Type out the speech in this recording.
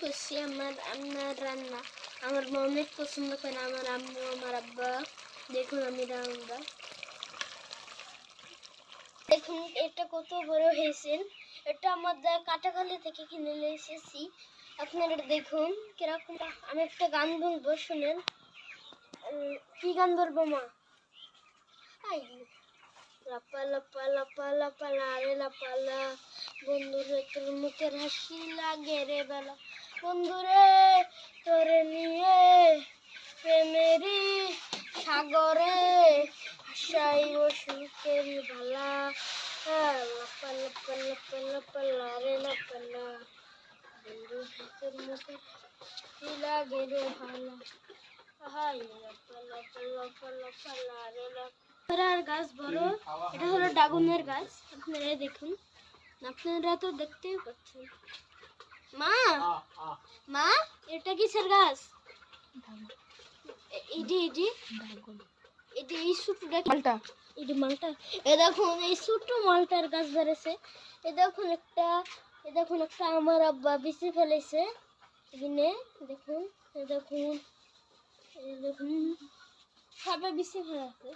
করছি আমার রান্না আমার মা অনেক পছন্দ করে, আমার আম্মু আমার আব্বা। দেখুন আমি রান্না, দেখুন এটা কত বড় হয়েছে। এটা আমাদের কাটাখালি থেকে কিনে নিয়ে এসেছি। আপনারা দেখুন কিরকম। আমি একটা গান বলবো, শুনেন। কি গান বলবো মা? লাপা লাপা লাপা লাপা লারে লাপালা, বন্ধুরে তোর মুখের হাসি লাগে রে বেলা, বন্ধুরে তোরে নিয়ে প্রেমেরই সাগরে হাসাইব সুখের বালা, লাপা লাপা লাপা লাপা লারে লাপালা, বন্ধুরে তোর মুখের হাসি লাগে রে ভালা, হাই লাপা লাপা লাপা লাপা লারে লাপা। গাছ বড়, এটা হলো ড্রাগনের গাছ। আপনারা দেখুন, আপনারা তো দেখতেই পাচ্ছেন। মা মা এটা কিসের গাছ? এই ছোটটা মালটা, এই মালটা। এ দেখুন এই ছোট মালটার গাছ বেড়েছে। এ দেখুন একটা, এ দেখুন একটা আমার আব্বা বিচি ফেলেছে এখানে। দেখুন, এ দেখুন, এ দেখুন সবে বিচি ফেলেছে।